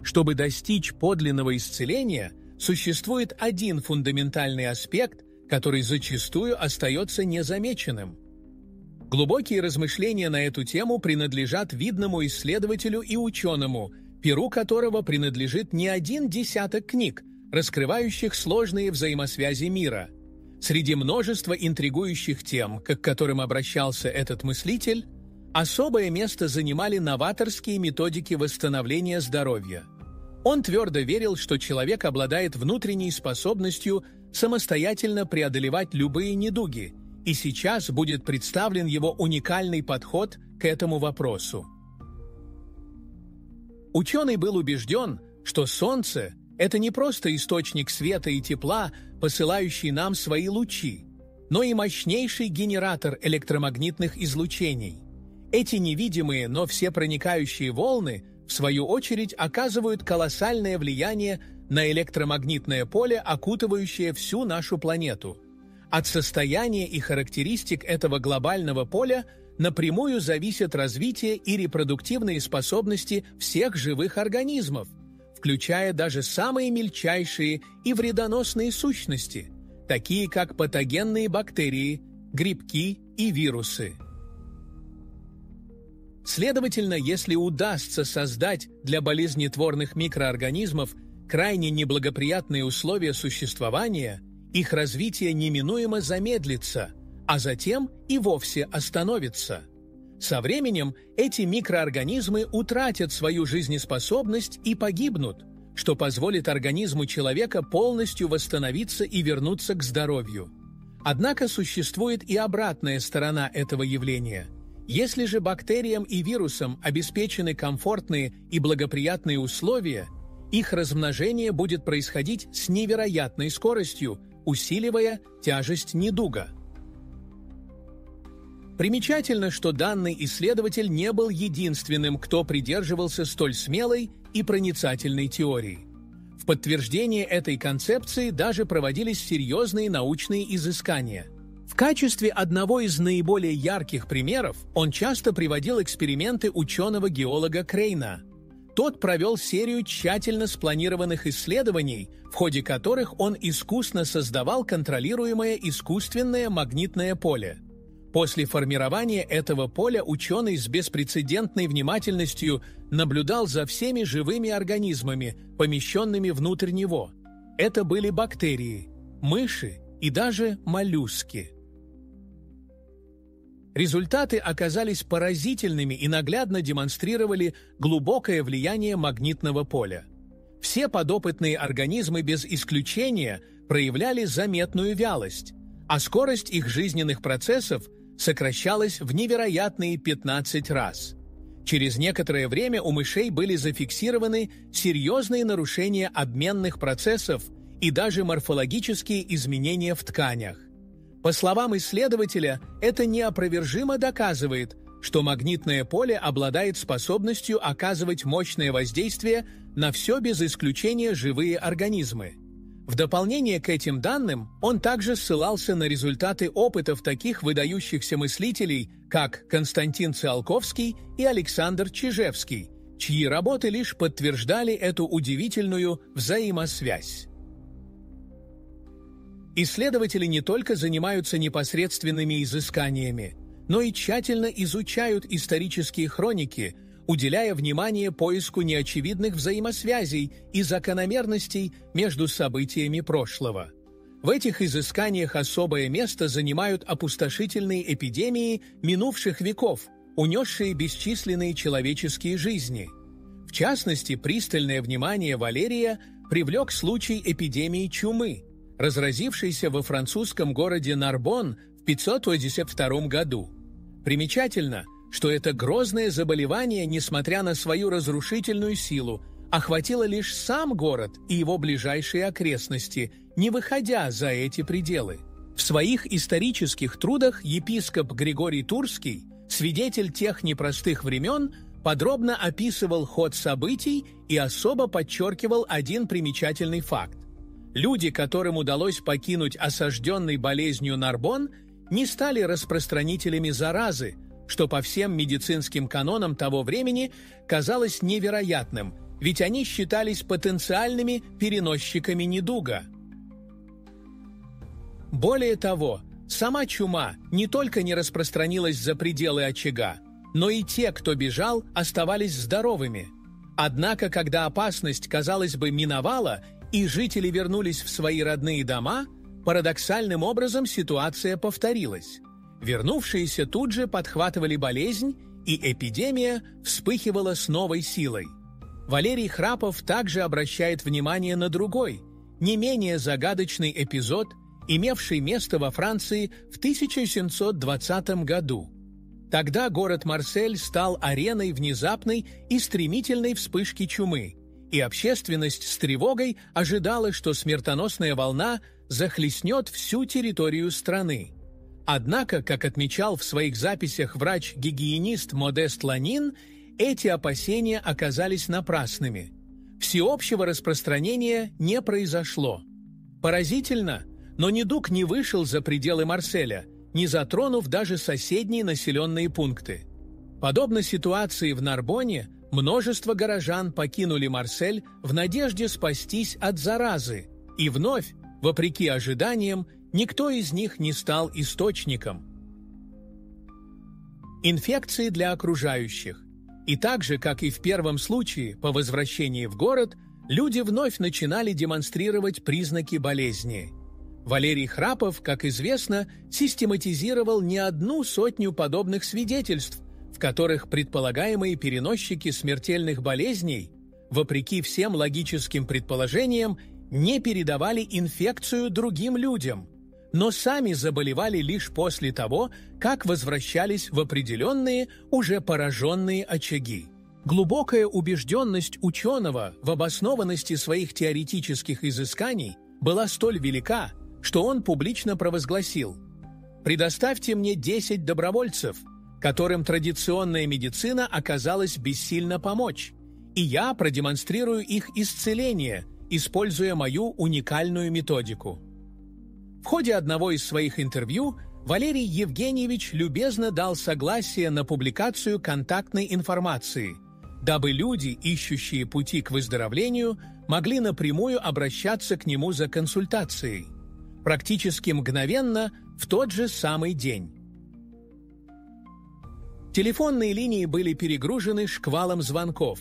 Чтобы достичь подлинного исцеления, существует один фундаментальный аспект, который зачастую остается незамеченным. Глубокие размышления на эту тему принадлежат видному исследователю и ученому, перу которого принадлежит не один десяток книг, раскрывающих сложные взаимосвязи мира. Среди множества интригующих тем, к которым обращался этот мыслитель, особое место занимали новаторские методики восстановления здоровья. Он твердо верил, что человек обладает внутренней способностью самостоятельно преодолевать любые недуги, и сейчас будет представлен его уникальный подход к этому вопросу. Ученый был убежден, что Солнце – это не просто источник света и тепла, посылающий нам свои лучи, но и мощнейший генератор электромагнитных излучений. Эти невидимые, но всепроникающие волны, в свою очередь, оказывают колоссальное влияние на электромагнитное поле, окутывающее всю нашу планету. От состояния и характеристик этого глобального поля напрямую зависят развитие и репродуктивные способности всех живых организмов, включая даже самые мельчайшие и вредоносные сущности, такие как патогенные бактерии, грибки и вирусы. Следовательно, если удастся создать для болезнетворных микроорганизмов крайне неблагоприятные условия существования, их развитие неминуемо замедлится, а затем и вовсе остановится. Со временем эти микроорганизмы утратят свою жизнеспособность и погибнут, что позволит организму человека полностью восстановиться и вернуться к здоровью. Однако существует и обратная сторона этого явления. Если же бактериям и вирусам обеспечены комфортные и благоприятные условия, их размножение будет происходить с невероятной скоростью, усиливая тяжесть недуга. Примечательно, что данный исследователь не был единственным, кто придерживался столь смелой и проницательной теории. В подтверждение этой концепции даже проводились серьезные научные изыскания. В качестве одного из наиболее ярких примеров он часто приводил эксперименты ученого-геолога Крейна. Тот провел серию тщательно спланированных исследований, в ходе которых он искусно создавал контролируемое искусственное магнитное поле. После формирования этого поля ученый с беспрецедентной внимательностью наблюдал за всеми живыми организмами, помещенными внутрь него. Это были бактерии, мыши и даже моллюски. Результаты оказались поразительными и наглядно демонстрировали глубокое влияние магнитного поля. Все подопытные организмы без исключения проявляли заметную вялость, а скорость их жизненных процессов сокращалась в невероятные 15 раз. Через некоторое время у мышей были зафиксированы серьезные нарушения обменных процессов и даже морфологические изменения в тканях. По словам исследователя, это неопровержимо доказывает, что магнитное поле обладает способностью оказывать мощное воздействие на все без исключения живые организмы. В дополнение к этим данным он также ссылался на результаты опытов таких выдающихся мыслителей, как Константин Циолковский и Александр Чижевский, чьи работы лишь подтверждали эту удивительную взаимосвязь. Исследователи не только занимаются непосредственными изысканиями, но и тщательно изучают исторические хроники, уделяя внимание поиску неочевидных взаимосвязей и закономерностей между событиями прошлого. В этих изысканиях особое место занимают опустошительные эпидемии минувших веков, унесшие бесчисленные человеческие жизни. В частности, пристальное внимание Валерия привлек случай эпидемии чумы, разразившейся во французском городе Нарбонн в 582 году. Примечательно, что это грозное заболевание, несмотря на свою разрушительную силу, охватило лишь сам город и его ближайшие окрестности, не выходя за эти пределы. В своих исторических трудах епископ Григорий Турский, свидетель тех непростых времен, подробно описывал ход событий и особо подчеркивал один примечательный факт. Люди, которым удалось покинуть осажденный болезнью Нарбонн, не стали распространителями заразы, что по всем медицинским канонам того времени казалось невероятным ведь они считались потенциальными переносчиками недуга. Более того, сама чума не только не распространилась за пределы очага, но и те, кто бежал, оставались здоровыми. Однако, когда опасность, казалось бы, миновала, и жители вернулись в свои родные дома, парадоксальным образом ситуация повторилась. Вернувшиеся тут же подхватывали болезнь, и эпидемия вспыхивала с новой силой. Валерий Храпов также обращает внимание на другой, не менее загадочный эпизод, имевший место во Франции в 1720 году. Тогда город Марсель стал ареной внезапной и стремительной вспышки чумы, и общественность с тревогой ожидала, что смертоносная волна захлестнет всю территорию страны. Однако, как отмечал в своих записях врач-гигиенист Модест Ланин, эти опасения оказались напрасными. Всеобщего распространения не произошло. Поразительно, но недуг не вышел за пределы Марселя, не затронув даже соседние населенные пункты. Подобно ситуации в Нарбоне, множество горожан покинули Марсель в надежде спастись от заразы, и вновь, вопреки ожиданиям, никто из них не стал источником. Инфекции для окружающих. И так же, как и в первом случае, по возвращении в город, люди вновь начинали демонстрировать признаки болезни. Валерий Храпов, как известно, систематизировал не одну сотню подобных свидетельств, в которых предполагаемые переносчики смертельных болезней, вопреки всем логическим предположениям, не передавали инфекцию другим людям, но сами заболевали лишь после того, как возвращались в определенные, уже пораженные очаги. Глубокая убежденность ученого в обоснованности своих теоретических изысканий была столь велика, что он публично провозгласил: «Предоставьте мне 10 добровольцев, которым традиционная медицина оказалась бессильна помочь, и я продемонстрирую их исцеление, используя мою уникальную методику». В ходе одного из своих интервью Валерий Евгеньевич любезно дал согласие на публикацию контактной информации, дабы люди, ищущие пути к выздоровлению, могли напрямую обращаться к нему за консультацией. Практически мгновенно, в тот же самый день. Телефонные линии были перегружены шквалом звонков.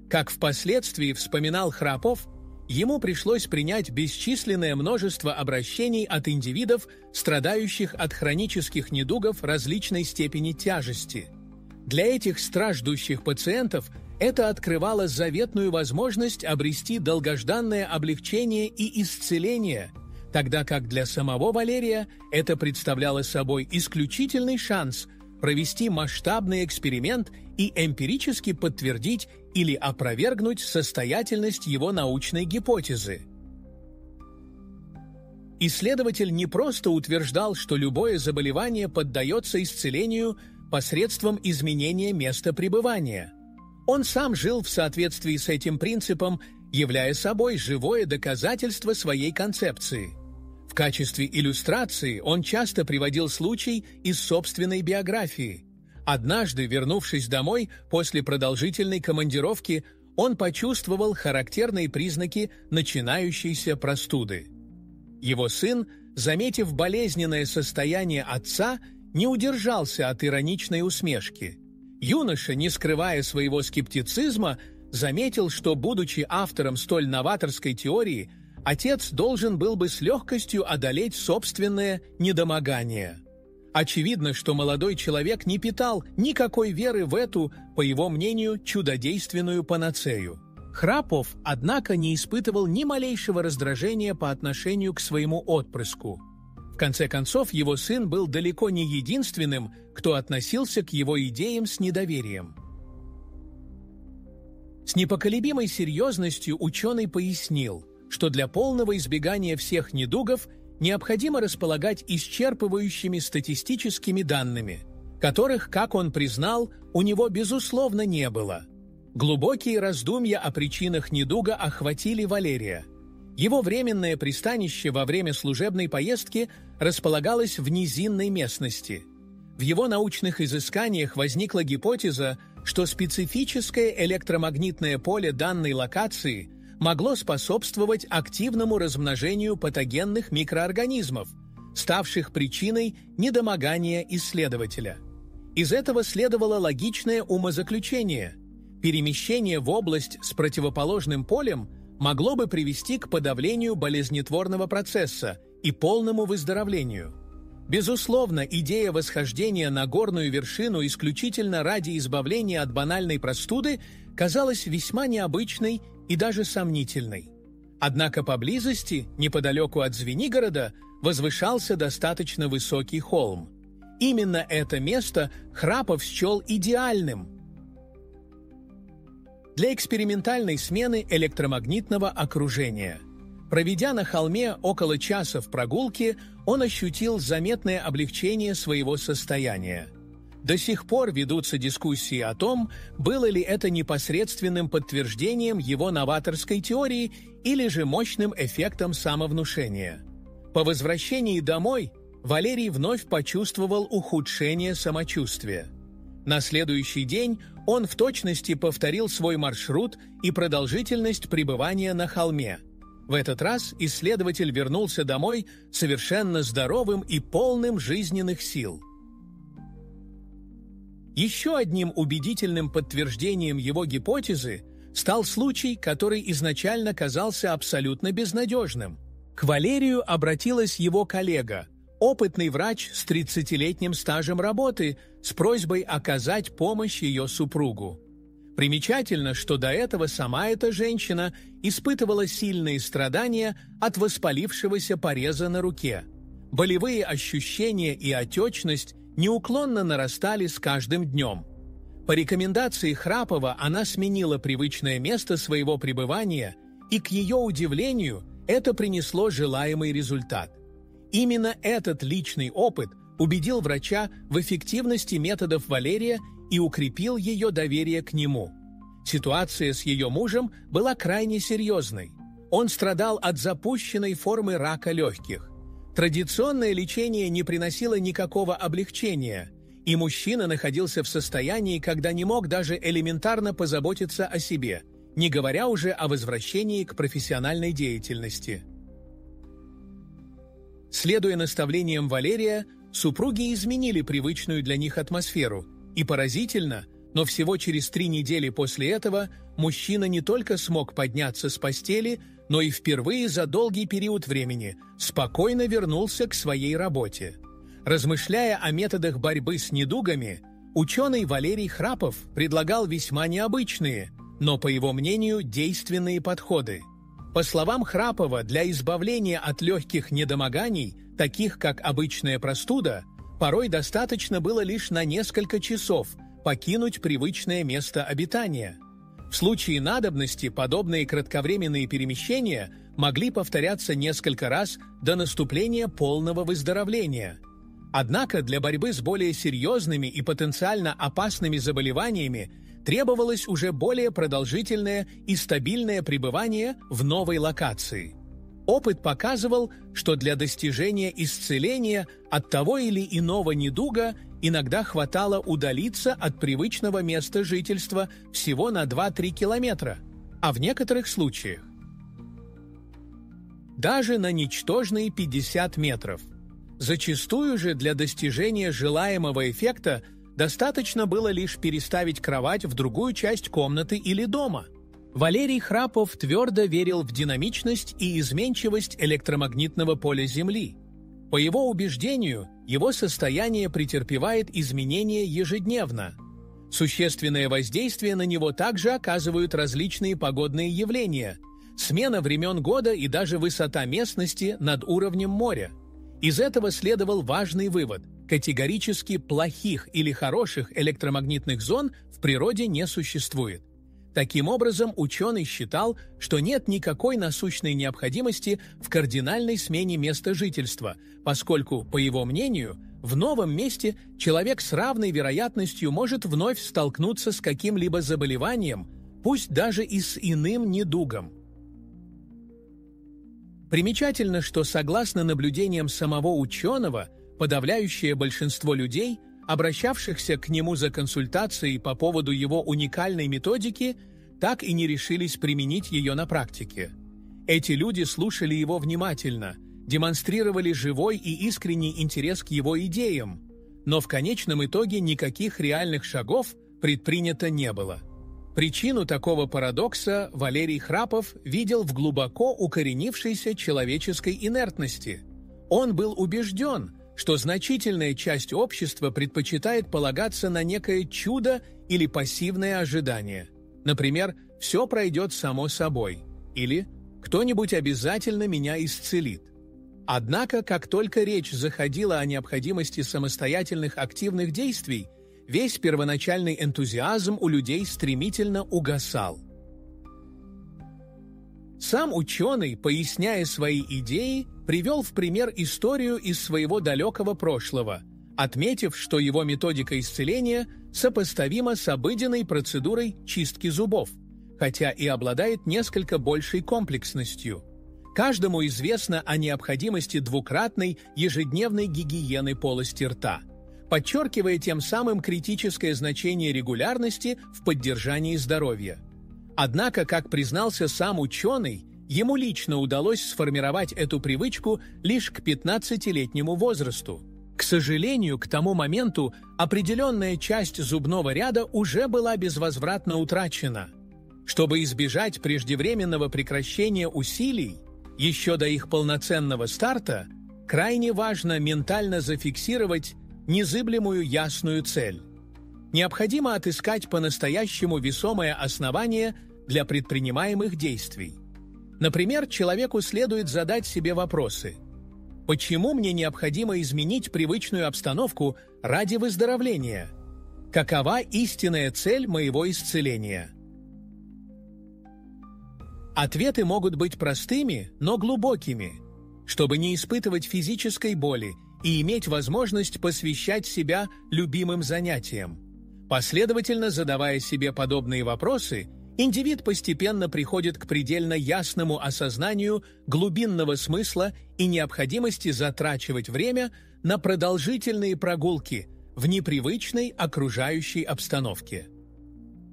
Как впоследствии вспоминал Храпов, ему пришлось принять бесчисленное множество обращений от индивидов, страдающих от хронических недугов различной степени тяжести. Для этих страждущих пациентов это открывало заветную возможность обрести долгожданное облегчение и исцеление, тогда как для самого Валерия это представляло собой исключительный шанс провести масштабный эксперимент и эмпирически подтвердить или опровергнуть состоятельность его научной гипотезы. Исследователь не просто утверждал, что любое заболевание поддается исцелению посредством изменения места пребывания. Он сам жил в соответствии с этим принципом, являя собой живое доказательство своей концепции. В качестве иллюстрации он часто приводил случай из собственной биографии. Однажды, вернувшись домой после продолжительной командировки, он почувствовал характерные признаки начинающейся простуды. Его сын, заметив болезненное состояние отца, не удержался от ироничной усмешки. Юноша, не скрывая своего скептицизма, заметил, что, будучи автором столь новаторской теории, отец должен был бы с легкостью одолеть собственное недомогание. Очевидно, что молодой человек не питал никакой веры в эту, по его мнению, чудодейственную панацею. Храпов, однако, не испытывал ни малейшего раздражения по отношению к своему отпрыску. В конце концов, его сын был далеко не единственным, кто относился к его идеям с недоверием. С непоколебимой серьезностью ученый пояснил, что для полного избегания всех недугов необходимо располагать исчерпывающими статистическими данными, которых, как он признал, у него безусловно не было. Глубокие раздумья о причинах недуга охватили Валерия. Его временное пристанище во время служебной поездки располагалось в низинной местности. В его научных изысканиях возникла гипотеза, что специфическое электромагнитное поле данной локации могло способствовать активному размножению патогенных микроорганизмов, ставших причиной недомогания исследователя. Из этого следовало логичное умозаключение: перемещение в область с противоположным полем могло бы привести к подавлению болезнетворного процесса и полному выздоровлению. Безусловно, идея восхождения на горную вершину исключительно ради избавления от банальной простуды казалась весьма необычной и даже сомнительной. Однако поблизости, неподалеку от Звенигорода, возвышался достаточно высокий холм. Именно это место Храпов счел идеальным для экспериментальной смены электромагнитного окружения. Проведя на холме около часа в прогулке, он ощутил заметное облегчение своего состояния. До сих пор ведутся дискуссии о том, было ли это непосредственным подтверждением его новаторской теории или же мощным эффектом самовнушения. По возвращении домой Валерий вновь почувствовал ухудшение самочувствия. На следующий день он в точности повторил свой маршрут и продолжительность пребывания на холме. В этот раз исследователь вернулся домой совершенно здоровым и полным жизненных сил. Еще одним убедительным подтверждением его гипотезы стал случай, который изначально казался абсолютно безнадежным. К Валерию обратилась его коллега, опытный врач с 30-летним стажем работы, с просьбой оказать помощь ее супругу. Примечательно, что до этого сама эта женщина испытывала сильные страдания от воспалившегося пореза на руке. Болевые ощущения и отечность неуклонно нарастали с каждым днем. По рекомендации Храпова она сменила привычное место своего пребывания, и, к ее удивлению, это принесло желаемый результат. Именно этот личный опыт убедил врача в эффективности методов Валерия и укрепил ее доверие к нему. Ситуация с ее мужем была крайне серьезной. Он страдал от запущенной формы рака легких. Традиционное лечение не приносило никакого облегчения, и мужчина находился в состоянии, когда не мог даже элементарно позаботиться о себе, не говоря уже о возвращении к профессиональной деятельности. Следуя наставлениям Валерия, супруги изменили привычную для них атмосферу, и поразительно, но всего через 3 недели после этого мужчина не только смог подняться с постели, но и впервые за долгий период времени спокойно вернулся к своей работе. Размышляя о методах борьбы с недугами, ученый Валерий Храпов предлагал весьма необычные, но, по его мнению, действенные подходы. По словам Храпова, для избавления от легких недомоганий, таких как обычная простуда, порой достаточно было лишь на несколько часов покинуть привычное место обитания. В случае надобности подобные кратковременные перемещения могли повторяться несколько раз до наступления полного выздоровления. Однако для борьбы с более серьезными и потенциально опасными заболеваниями требовалось уже более продолжительное и стабильное пребывание в новой локации. Опыт показывал, что для достижения исцеления от того или иного недуга иногда хватало удалиться от привычного места жительства всего на 2-3 километра, а в некоторых случаях даже на ничтожные 50 метров. Зачастую же для достижения желаемого эффекта достаточно было лишь переставить кровать в другую часть комнаты или дома. Валерий Храпов твердо верил в динамичность и изменчивость электромагнитного поля Земли. По его убеждению, его состояние претерпевает изменения ежедневно. Существенное воздействие на него также оказывают различные погодные явления, смена времен года и даже высота местности над уровнем моря. Из этого следовал важный вывод: категорически плохих или хороших электромагнитных зон в природе не существует. Таким образом, ученый считал, что нет никакой насущной необходимости в кардинальной смене места жительства, поскольку, по его мнению, в новом месте человек с равной вероятностью может вновь столкнуться с каким-либо заболеванием, пусть даже и с иным недугом. Примечательно, что, согласно наблюдениям самого ученого, подавляющее большинство людей обращавшихся к нему за консультацией по поводу его уникальной методики, так и не решились применить ее на практике. Эти люди слушали его внимательно, демонстрировали живой и искренний интерес к его идеям, но в конечном итоге никаких реальных шагов предпринято не было. Причину такого парадокса Валерий Храпов видел в глубоко укоренившейся человеческой инертности. Он был убежден, что значительная часть общества предпочитает полагаться на некое чудо или пассивное ожидание. Например, «все пройдет само собой» или «кто-нибудь обязательно меня исцелит». Однако, как только речь заходила о необходимости самостоятельных активных действий, весь первоначальный энтузиазм у людей стремительно угасал. Сам ученый, поясняя свои идеи, привел в пример историю из своего далекого прошлого, отметив, что его методика исцеления сопоставима с обыденной процедурой чистки зубов, хотя и обладает несколько большей комплексностью. Каждому известно о необходимости двукратной ежедневной гигиены полости рта, подчеркивая тем самым критическое значение регулярности в поддержании здоровья. Однако, как признался сам ученый, ему лично удалось сформировать эту привычку лишь к 15-летнему возрасту. К сожалению, к тому моменту определенная часть зубного ряда уже была безвозвратно утрачена. Чтобы избежать преждевременного прекращения усилий, еще до их полноценного старта, крайне важно ментально зафиксировать незыблемую ясную цель. Необходимо отыскать по-настоящему весомое основание для предпринимаемых действий. Например, человеку следует задать себе вопросы: почему мне необходимо изменить привычную обстановку ради выздоровления? Какова истинная цель моего исцеления? Ответы могут быть простыми, но глубокими. Чтобы не испытывать физической боли и иметь возможность посвящать себя любимым занятиям. Последовательно задавая себе подобные вопросы, индивид постепенно приходит к предельно ясному осознанию глубинного смысла и необходимости затрачивать время на продолжительные прогулки в непривычной окружающей обстановке.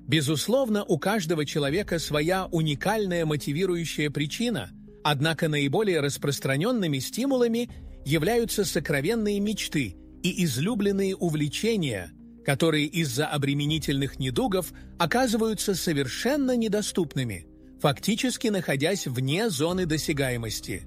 Безусловно, у каждого человека своя уникальная мотивирующая причина, однако наиболее распространенными стимулами являются сокровенные мечты и излюбленные увлечения, которые из-за обременительных недугов оказываются совершенно недоступными, фактически находясь вне зоны досягаемости.